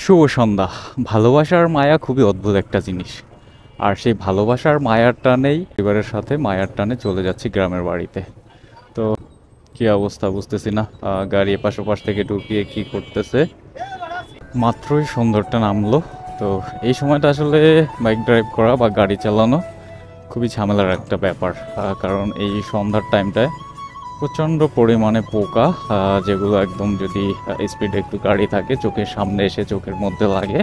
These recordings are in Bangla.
শুভ সন্ধ্যা। ভালোবাসার মায়া খুবই অদ্ভুত একটা জিনিস। আর সেই ভালোবাসার মায়ার টানেই পরিবারের সাথে মায়ার টানে চলে যাচ্ছি গ্রামের বাড়িতে। তো কি অবস্থা বুঝতেছি না, গাড়ি এপাশ ওপাশ থেকে ঢুকিয়ে কি করতেছে। মাত্রই সন্ধ্যাটা নামলো। তো এই সময়টা আসলে বাইক ড্রাইভ করা বা গাড়ি চালানো খুবই ঝামেলার একটা ব্যাপার। কারণ এই সন্ধ্যার টাইমটায় প্রচণ্ড পরিমাণে পোকা, যেগুলো একদম যদি স্পিডে একটু গাড়ি থাকে চোখের সামনে এসে চোখের মধ্যে লাগে,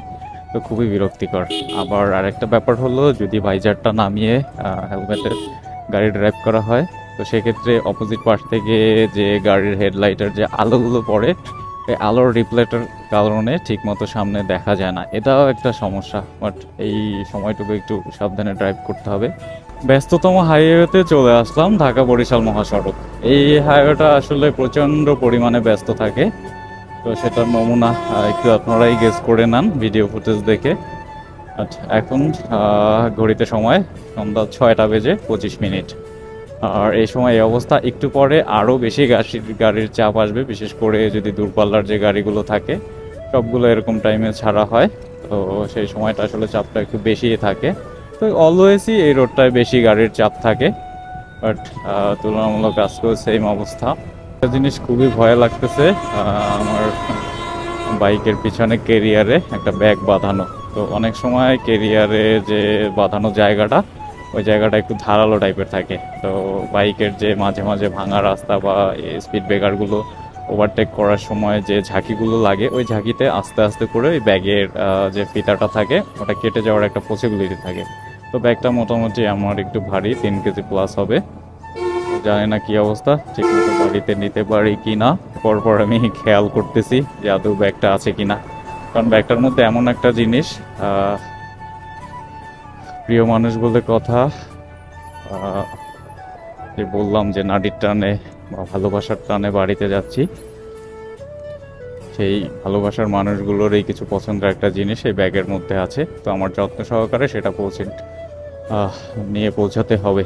তো খুবই বিরক্তিকর। আবার আরেকটা ব্যাপার হলো, যদি ভাইজারটা নামিয়ে হেলমেটে গাড়ি ড্রাইভ করা হয়, তো সেক্ষেত্রে অপোজিট পাশ থেকে যে গাড়ির হেডলাইটের যে আলোগুলো পড়ে, এই আলোর রিফ্লেক্টের কারণে ঠিকমতো সামনে দেখা যায় না। এটাও একটা সমস্যা, বাট এই সময়টুকু একটু সাবধানে ড্রাইভ করতে হবে। ব্যস্ততম হাইওয়েতে চলে আসলাম, ঢাকা বরিশাল মহাসড়ক। এই হাইওয়েটা আসলে প্রচণ্ড পরিমাণে ব্যস্ত থাকে। তো সেটার নমুনা একটু আপনারাই গেস করে নেন ভিডিও ফুটেজ দেখে। আচ্ছা, এখন ঘড়িতে সময় সন্ধ্যা 6টা বেজে 25 মিনিট। আর এই সময় এই অবস্থা, একটু পরে আরও বেশি গাড়ির চাপ আসবে, বিশেষ করে যদি দূরপাল্লার যে গাড়িগুলো থাকে সবগুলো এরকম টাইমে ছাড়া হয়। তো সেই সময়টা আসলে চাপটা একটু বেশিই থাকে। তো অলওয়েজই এই রোডটায় বেশি গাড়ির চাপ থাকে, বাট তুলনামূলক আজকেও সেম অবস্থা। একটা জিনিস খুবই ভয় লাগতেছে, আমার বাইকের পিছনে কেরিয়ারে একটা ব্যাগ বাঁধানো। তো অনেক সময় কেরিয়ারে যে বাঁধানো জায়গাটা, ওই জায়গাটা একটু ধারালো টাইপের থাকে। তো বাইকের যে মাঝে মাঝে ভাঙা রাস্তা বা স্পিড ব্রেকারগুলো ওভারটেক করার সময় যে ঝাঁকিগুলো লাগে, ওই ঝাঁকিতে আস্তে আস্তে করে ওই ব্যাগের যে ফিতাটা থাকে ওটা কেটে যাওয়ার একটা পসিবিলিটি থাকে। তো ব্যাগটা মোটামুটি আমার একটু ভারী, 3 কেজি প্লাস হবে। জানি না কি অবস্থা, ঠিক মতো বাড়িতে নিতে পারি কি না। পরপর আমি খেয়াল করতেছি যে আদৌ ব্যাগটা আছে কিনা। কারণ ব্যাগটার মধ্যে এমন একটা জিনিস, প্রিয় মানুষ বলে কথা, যে বললাম যে নারীর টানে বা ভালোবাসার টানে বাড়িতে যাচ্ছি, সেই ভালোবাসার মানুষগুলোরই কিছু পছন্দের একটা জিনিস এই ব্যাগের মধ্যে আছে। তো আমার যত্ন সহকারে সেটা নিয়ে পৌঁছাতে হবে,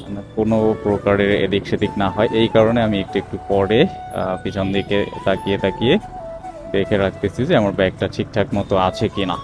মানে কোনো প্রকারের এদিক সেদিক না হয়। এই কারণে আমি একটু একটু পরে পিছন দিকে তাকিয়ে তাকিয়ে দেখে রাখতেছি যে আমার ব্যাগটা ঠিকঠাক মতো আছে কিনা।